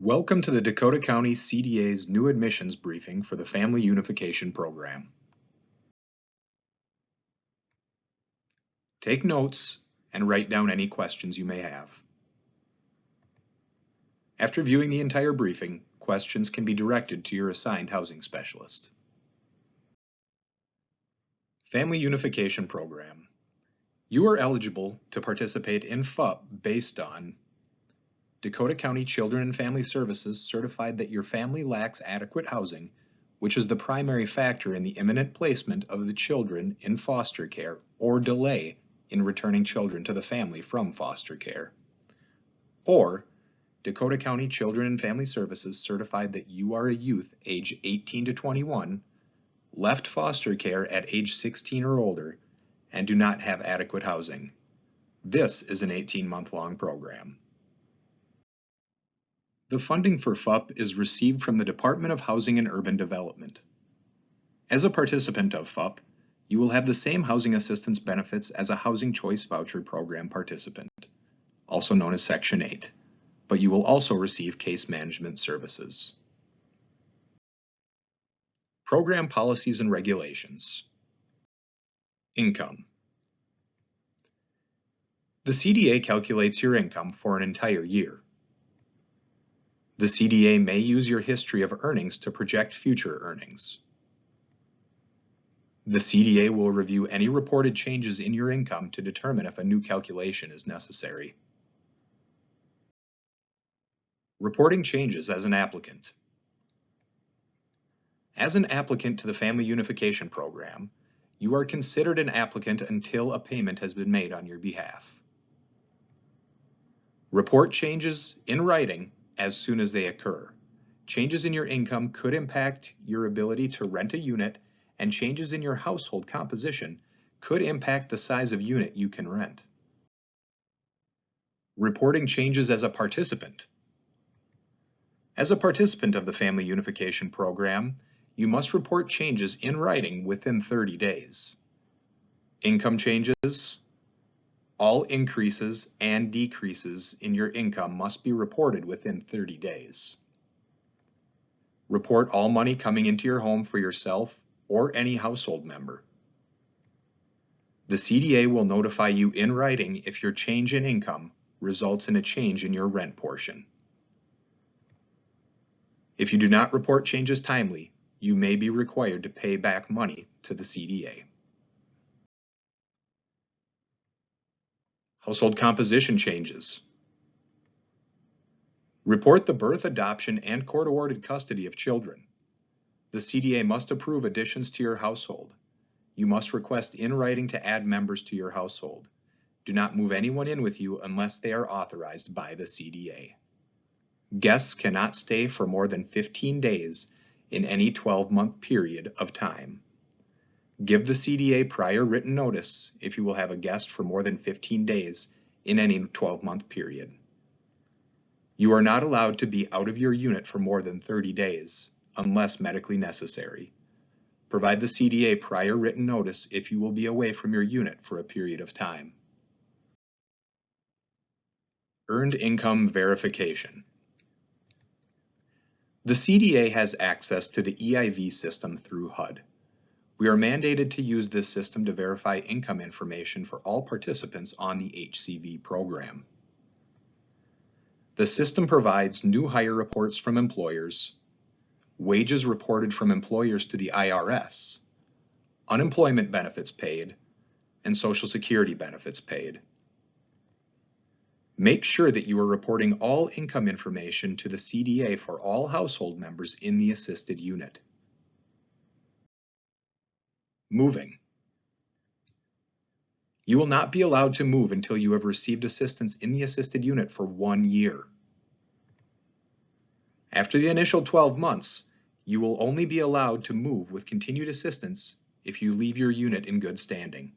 Welcome to the Dakota County CDA's new admissions briefing for the Family Unification Program. Take notes and write down any questions you may have. After viewing the entire briefing, questions can be directed to your assigned housing specialist. Family Unification Program. You are eligible to participate in FUP based on Dakota County Children and Family Services certified that your family lacks adequate housing, which is the primary factor in the imminent placement of the children in foster care or delay in returning children to the family from foster care. Or Dakota County Children and Family Services certified that you are a youth age 18 to 21, left foster care at age 16 or older, and do not have adequate housing. This is an 18-month-long program. The funding for FUP is received from the Department of Housing and Urban Development. As a participant of FUP, you will have the same housing assistance benefits as a Housing Choice Voucher Program participant, also known as Section 8, but you will also receive case management services. Program policies and regulations. Income. The CDA calculates your income for an entire year. The CDA may use your history of earnings to project future earnings. The CDA will review any reported changes in your income to determine if a new calculation is necessary. Reporting changes as an applicant. As an applicant to the Family Unification Program, you are considered an applicant until a payment has been made on your behalf. Report changes in writing as soon as they occur. Changes in your income could impact your ability to rent a unit, and changes in your household composition could impact the size of unit you can rent. Reporting changes as a participant. As a participant of the Family Unification Program, you must report changes in writing within 30 days. Income changes, all increases and decreases in your income must be reported within 30 days. Report all money coming into your home for yourself or any household member. The CDA will notify you in writing if your change in income results in a change in your rent portion. If you do not report changes timely, you may be required to pay back money to the CDA. Household composition changes. Report the birth, adoption, and court-awarded custody of children. The CDA must approve additions to your household. You must request in writing to add members to your household. Do not move anyone in with you unless they are authorized by the CDA. Guests cannot stay for more than 15 days in any 12-month period of time. Give the CDA prior written notice if you will have a guest for more than 15 days in any 12-month period. You are not allowed to be out of your unit for more than 30 days unless medically necessary. Provide the CDA prior written notice if you will be away from your unit for a period of time. Earned income verification. The CDA has access to the EIV system through HUD. We are mandated to use this system to verify income information for all participants on the HCV program. The system provides new hire reports from employers, wages reported from employers to the IRS, unemployment benefits paid, and Social Security benefits paid. Make sure that you are reporting all income information to the CDA for all household members in the assisted unit. Moving. You will not be allowed to move until you have received assistance in the assisted unit for 1 year. After the initial 12 months, you will only be allowed to move with continued assistance if you leave your unit in good standing.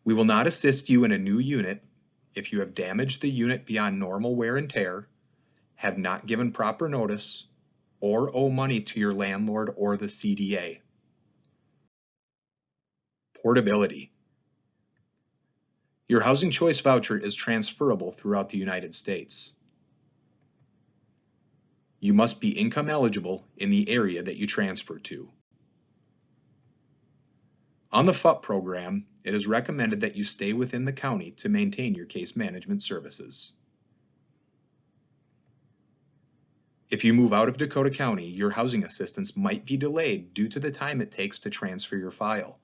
We will not assist you in a new unit if you have damaged the unit beyond normal wear and tear, have not given proper notice, or owe money to your landlord or the CDA. Portability. Your Housing Choice Voucher is transferable throughout the United States. You must be income eligible in the area that you transfer to. On the FUP program, it is recommended that you stay within the county to maintain your case management services. If you move out of Dakota County, your housing assistance might be delayed due to the time it takes to transfer your file.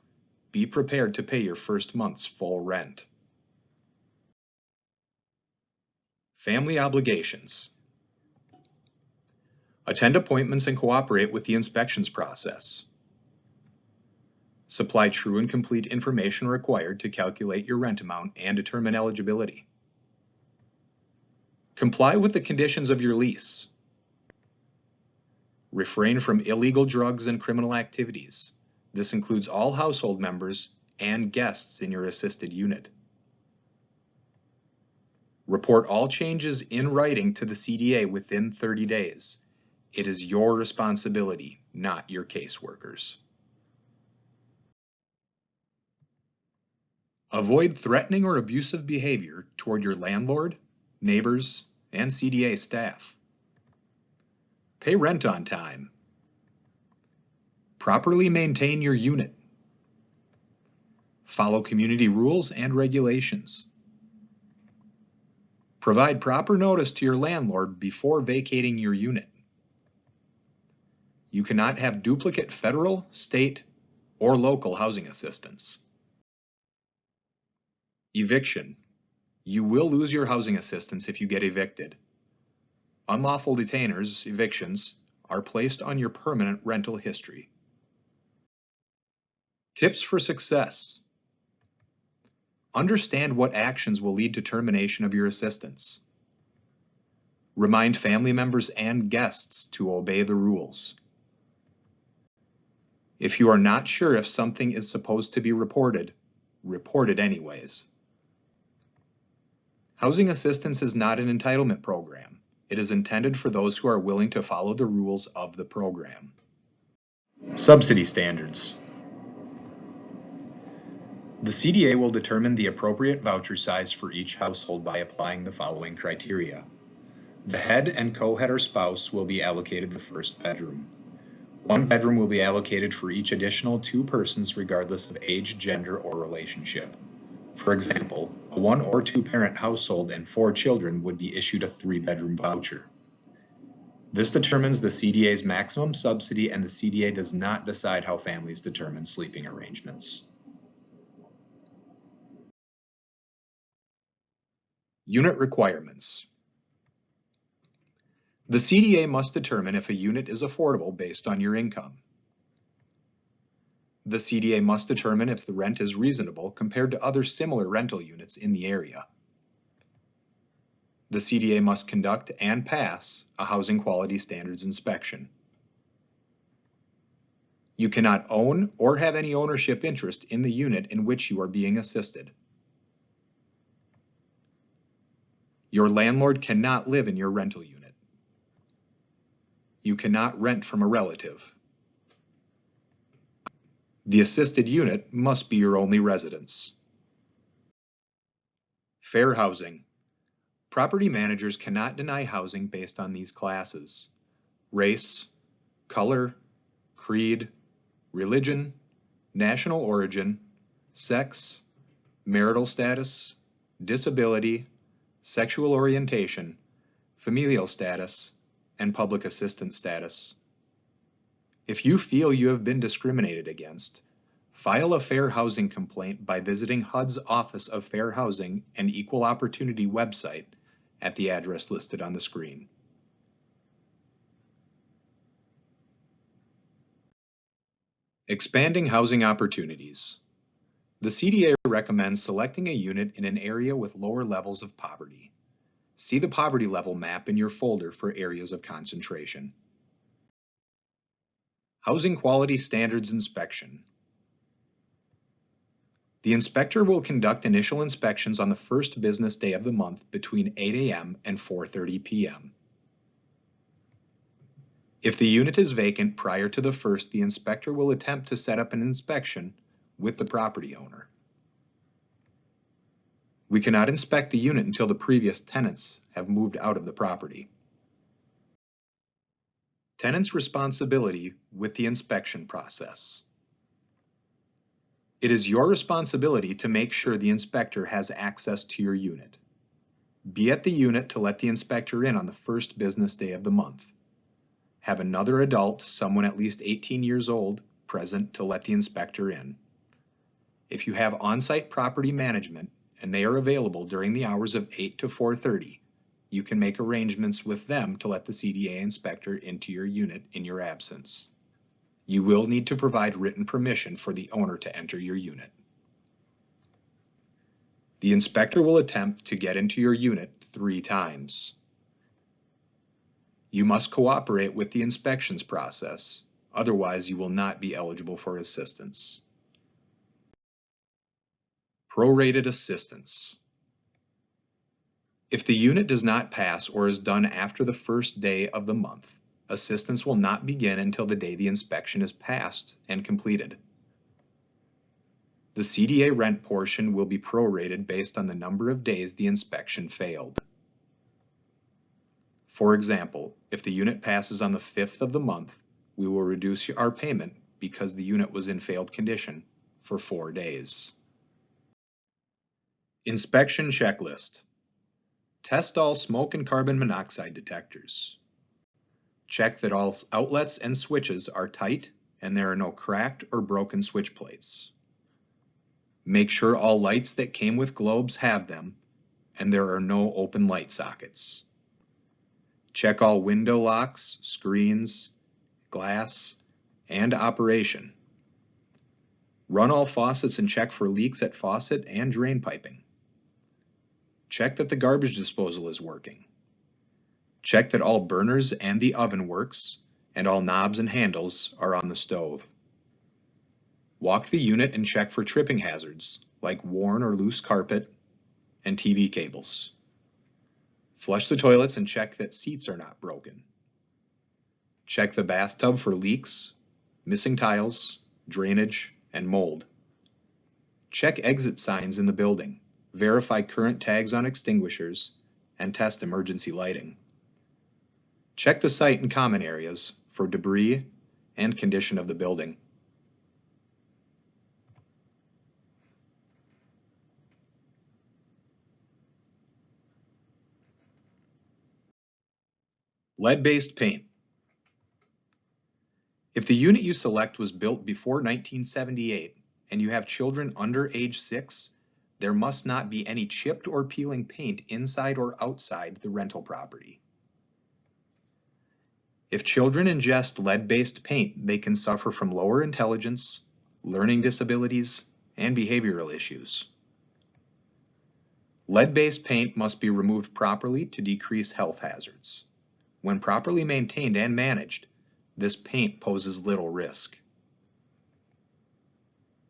Be prepared to pay your first month's full rent. Family obligations. Attend appointments and cooperate with the inspections process. Supply true and complete information required to calculate your rent amount and determine eligibility. Comply with the conditions of your lease. Refrain from illegal drugs and criminal activities. This includes all household members and guests in your assisted unit. Report all changes in writing to the CDA within 30 days. It is your responsibility, not your caseworkers. Avoid threatening or abusive behavior toward your landlord, neighbors, and CDA staff. Pay rent on time. Properly maintain your unit. Follow community rules and regulations. Provide proper notice to your landlord before vacating your unit. You cannot have duplicate federal, state, or local housing assistance. Eviction. You will lose your housing assistance if you get evicted. Unlawful detainers, evictions, are placed on your permanent rental history. Tips for success. Understand what actions will lead to termination of your assistance. Remind family members and guests to obey the rules. If you are not sure if something is supposed to be reported, report it anyways. Housing assistance is not an entitlement program. It is intended for those who are willing to follow the rules of the program. Subsidy Standards. The CDA will determine the appropriate voucher size for each household by applying the following criteria. The head and co-head or spouse will be allocated the first bedroom. One bedroom will be allocated for each additional 2 persons regardless of age, gender, or relationship. For example, a 1 or 2 parent household and 4 children would be issued a 3-bedroom voucher. This determines the CDA's maximum subsidy, and the CDA does not decide how families determine sleeping arrangements. Unit requirements. The CDA must determine if a unit is affordable based on your income. The CDA must determine if the rent is reasonable compared to other similar rental units in the area. The CDA must conduct and pass a housing quality standards inspection. You cannot own or have any ownership interest in the unit in which you are being assisted. Your landlord cannot live in your rental unit. You cannot rent from a relative. The assisted unit must be your only residence. Fair housing. Property managers cannot deny housing based on these classes: race, color, creed, religion, national origin, sex, marital status, disability, sexual orientation, familial status, and public assistance status. If you feel you have been discriminated against, file a fair housing complaint by visiting HUD's Office of Fair Housing and Equal Opportunity website at the address listed on the screen. Expanding housing opportunities. The CDA recommends selecting a unit in an area with lower levels of poverty. See the poverty level map in your folder for areas of concentration. Housing Quality Standards Inspection. The inspector will conduct initial inspections on the first business day of the month between 8 a.m. and 4:30 p.m. If the unit is vacant prior to the first, the inspector will attempt to set up an inspection with the property owner. We cannot inspect the unit until the previous tenants have moved out of the property. Tenant's responsibility with the inspection process. It is your responsibility to make sure the inspector has access to your unit. Be at the unit to let the inspector in on the first business day of the month. Have another adult, someone at least 18 years old, present to let the inspector in. If you have on-site property management and they are available during the hours of 8 to 4:30, you can make arrangements with them to let the CDA inspector into your unit in your absence. You will need to provide written permission for the owner to enter your unit. The inspector will attempt to get into your unit 3 times. You must cooperate with the inspections process, otherwise you will not be eligible for assistance. Prorated assistance. If the unit does not pass or is done after the first day of the month, assistance will not begin until the day the inspection is passed and completed. The CDA rent portion will be prorated based on the number of days the inspection failed. For example, if the unit passes on the 5th of the month, we will reduce our payment because the unit was in failed condition for 4 days. Inspection checklist. Test all smoke and carbon monoxide detectors. Check that all outlets and switches are tight and there are no cracked or broken switch plates. Make sure all lights that came with globes have them and there are no open light sockets. Check all window locks, screens, glass, and operation. Run all faucets and check for leaks at faucet and drain piping. Check that the garbage disposal is working. Check that all burners and the oven works and all knobs and handles are on the stove. Walk the unit and check for tripping hazards like worn or loose carpet and TV cables. Flush the toilets and check that seats are not broken. Check the bathtub for leaks, missing tiles, drainage, and mold. Check exit signs in the building. Verify current tags on extinguishers and test emergency lighting. Check the site and common areas for debris and condition of the building. Lead-based paint. If the unit you select was built before 1978 and you have children under age 6, there must not be any chipped or peeling paint inside or outside the rental property. If children ingest lead-based paint, they can suffer from lower intelligence, learning disabilities, and behavioral issues. Lead-based paint must be removed properly to decrease health hazards. When properly maintained and managed, this paint poses little risk.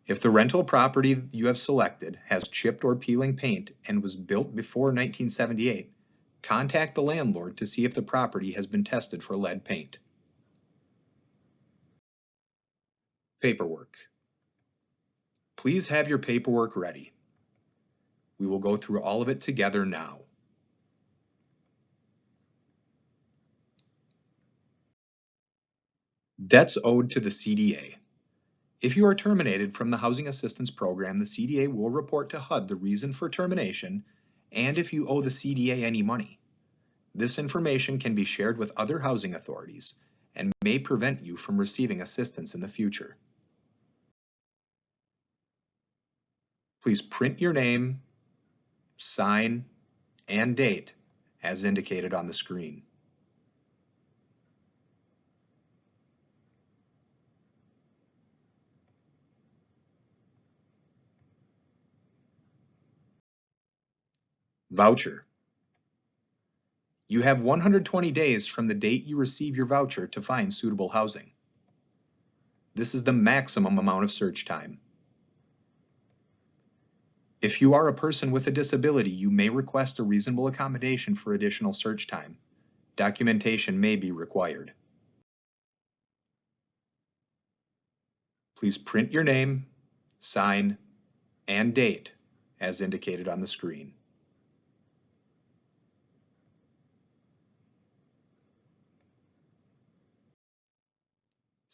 If the rental property you have selected has chipped or peeling paint and was built before 1978, contact the landlord to see if the property has been tested for lead paint. Paperwork. Please have your paperwork ready. We will go through all of it together now. Debts owed to the CDA. If you are terminated from the Housing Assistance Program, the CDA will report to HUD the reason for termination and if you owe the CDA any money. This information can be shared with other housing authorities and may prevent you from receiving assistance in the future. Please print your name, sign, and date as indicated on the screen. Voucher. You have 120 days from the date you receive your voucher to find suitable housing. This is the maximum amount of search time. If you are a person with a disability, you may request a reasonable accommodation for additional search time. Documentation may be required. Please print your name, sign, and date as indicated on the screen.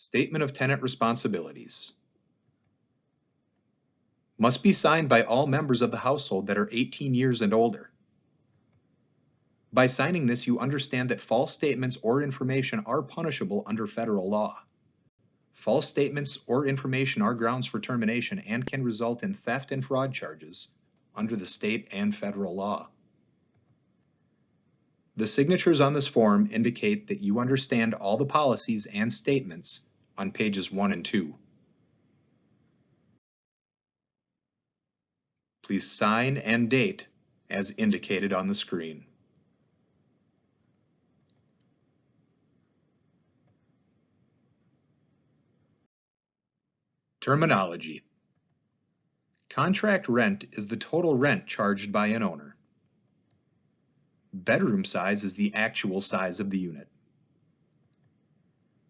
Statement of Tenant Responsibilities. Must be signed by all members of the household that are 18 years and older. By signing this, you understand that false statements or information are punishable under federal law. False statements or information are grounds for termination and can result in theft and fraud charges under the state and federal law. The signatures on this form indicate that you understand all the policies and statements on pages 1 and 2. Please sign and date as indicated on the screen. Terminology. Contract rent is the total rent charged by an owner. Bedroom size is the actual size of the unit.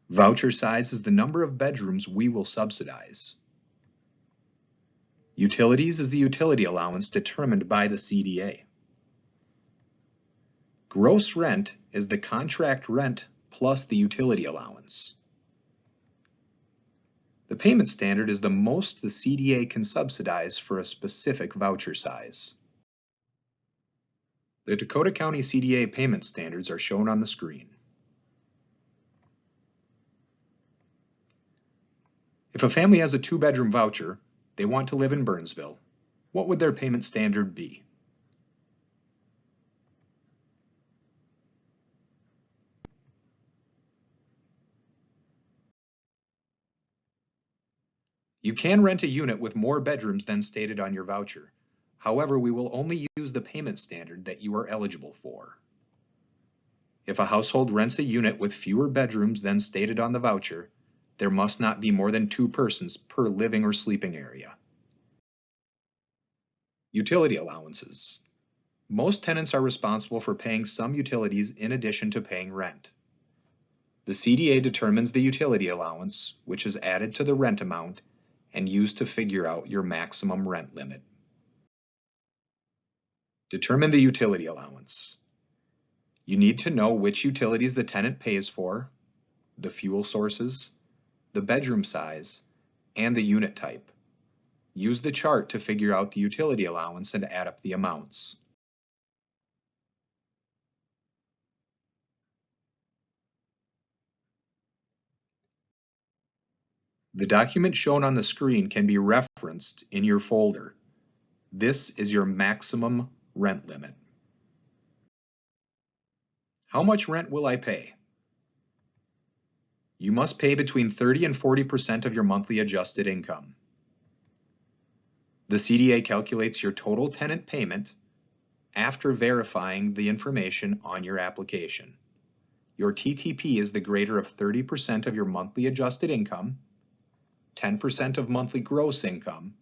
Voucher size is the number of bedrooms we will subsidize. Utilities is the utility allowance determined by the CDA. Gross rent is the contract rent plus the utility allowance. The payment standard is the most the CDA can subsidize for a specific voucher size. The Dakota County CDA payment standards are shown on the screen. If a family has a 2-bedroom voucher, they want to live in Burnsville, what would their payment standard be? You can rent a unit with more bedrooms than stated on your voucher. However, we will only use the payment standard that you are eligible for. If a household rents a unit with fewer bedrooms than stated on the voucher, there must not be more than 2 persons per living or sleeping area. Utility allowances. Most tenants are responsible for paying some utilities in addition to paying rent. The CDA determines the utility allowance, which is added to the rent amount and used to figure out your maximum rent limit. Determine the utility allowance. You need to know which utilities the tenant pays for, the fuel sources, the bedroom size, and the unit type. Use the chart to figure out the utility allowance and add up the amounts. The document shown on the screen can be referenced in your folder. This is your maximum rent limit. How much rent will I pay? You must pay between 30 and 40% of your monthly adjusted income. The CDA calculates your total tenant payment after verifying the information on your application. Your TTP is the greater of 30% of your monthly adjusted income, 10% of monthly gross income,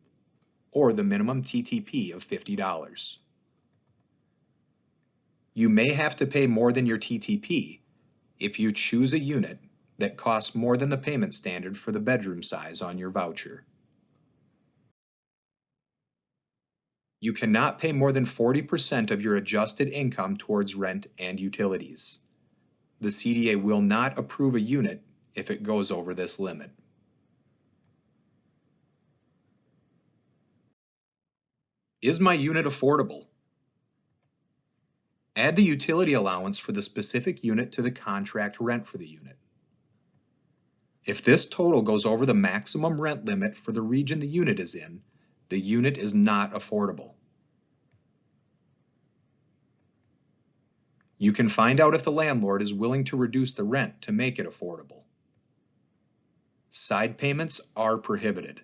or the minimum TTP of $50. You may have to pay more than your TTP if you choose a unit that costs more than the payment standard for the bedroom size on your voucher. You cannot pay more than 40% of your adjusted income towards rent and utilities. The CDA will not approve a unit if it goes over this limit. Is my unit affordable? Add the utility allowance for the specific unit to the contract rent for the unit. If this total goes over the maximum rent limit for the region the unit is in, the unit is not affordable. You can find out if the landlord is willing to reduce the rent to make it affordable. Side payments are prohibited.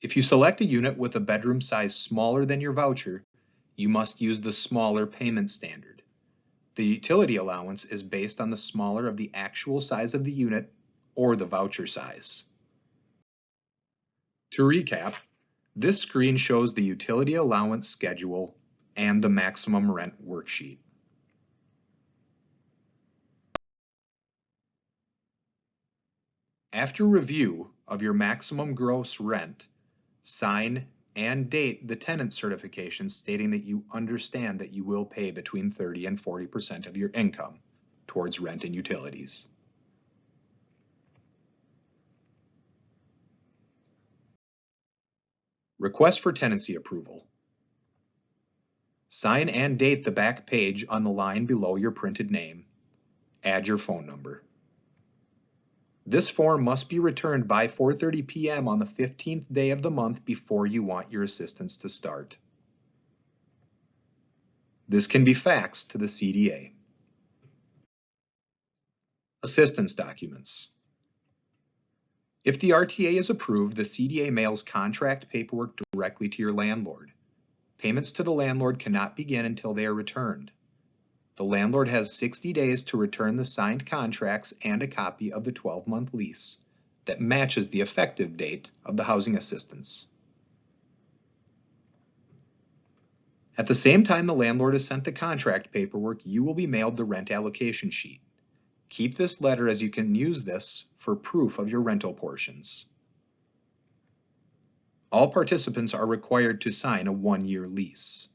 If you select a unit with a bedroom size smaller than your voucher, you must use the smaller payment standard. The utility allowance is based on the smaller of the actual size of the unit or the voucher size. To recap, this screen shows the utility allowance schedule and the maximum rent worksheet. After review of your maximum gross rent, sign and date the tenant certification stating that you understand that you will pay between 30 and 40% of your income towards rent and utilities. Request for tenancy approval. Sign and date the back page on the line below your printed name. Add your phone number. This form must be returned by 4:30 p.m. on the 15th day of the month before you want your assistance to start. This can be faxed to the CDA. Assistance documents. If the RTA is approved, the CDA mails contract paperwork directly to your landlord. Payments to the landlord cannot begin until they are returned. The landlord has 60 days to return the signed contracts and a copy of the 12-month lease that matches the effective date of the housing assistance. At the same time the landlord has sent the contract paperwork, you will be mailed the rent allocation sheet. Keep this letter as you can use this for proof of your rental portions. All participants are required to sign a 1-year lease.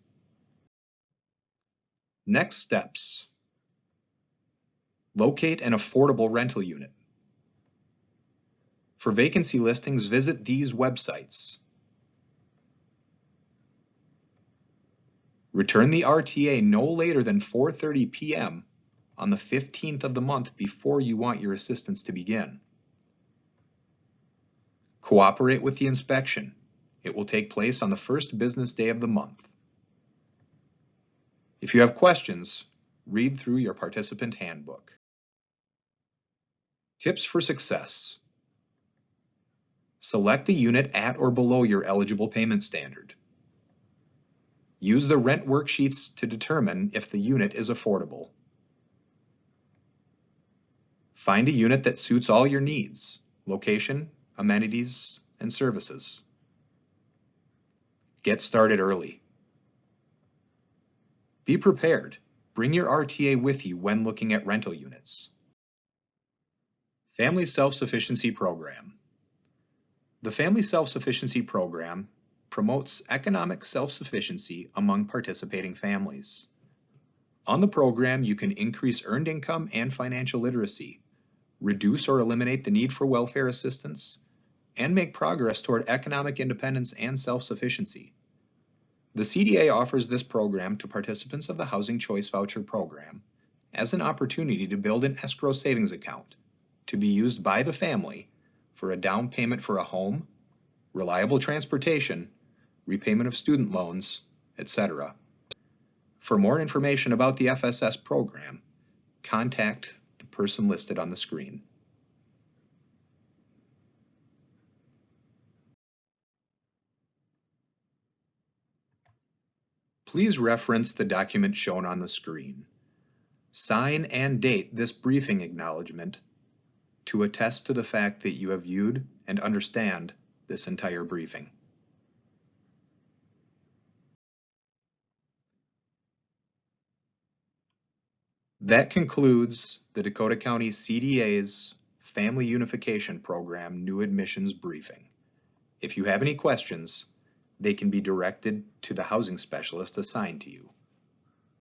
Next steps. Locate an affordable rental unit. For vacancy listings, visit these websites. Return the RTA no later than 4:30 p.m. on the 15th of the month before you want your assistance to begin. Cooperate with the inspection. It will take place on the first business day of the month. If you have questions, read through your participant handbook. Tips for success. Select the unit at or below your eligible payment standard. Use the rent worksheets to determine if the unit is affordable. Find a unit that suits all your needs, location, amenities, and services. Get started early. Be prepared. Bring your RTA with you when looking at rental units. Family Self-Sufficiency Program. The Family Self-Sufficiency Program promotes economic self-sufficiency among participating families. On the program, you can increase earned income and financial literacy, reduce or eliminate the need for welfare assistance, and make progress toward economic independence and self-sufficiency. The CDA offers this program to participants of the Housing Choice Voucher program as an opportunity to build an escrow savings account to be used by the family for a down payment for a home, reliable transportation, repayment of student loans, etc. For more information about the FSS program, contact the person listed on the screen. Please reference the document shown on the screen. Sign and date this briefing acknowledgement to attest to the fact that you have viewed and understand this entire briefing. That concludes the Dakota County CDA's Family Unification Program New Admissions Briefing. If you have any questions, they can be directed to the housing specialist assigned to you.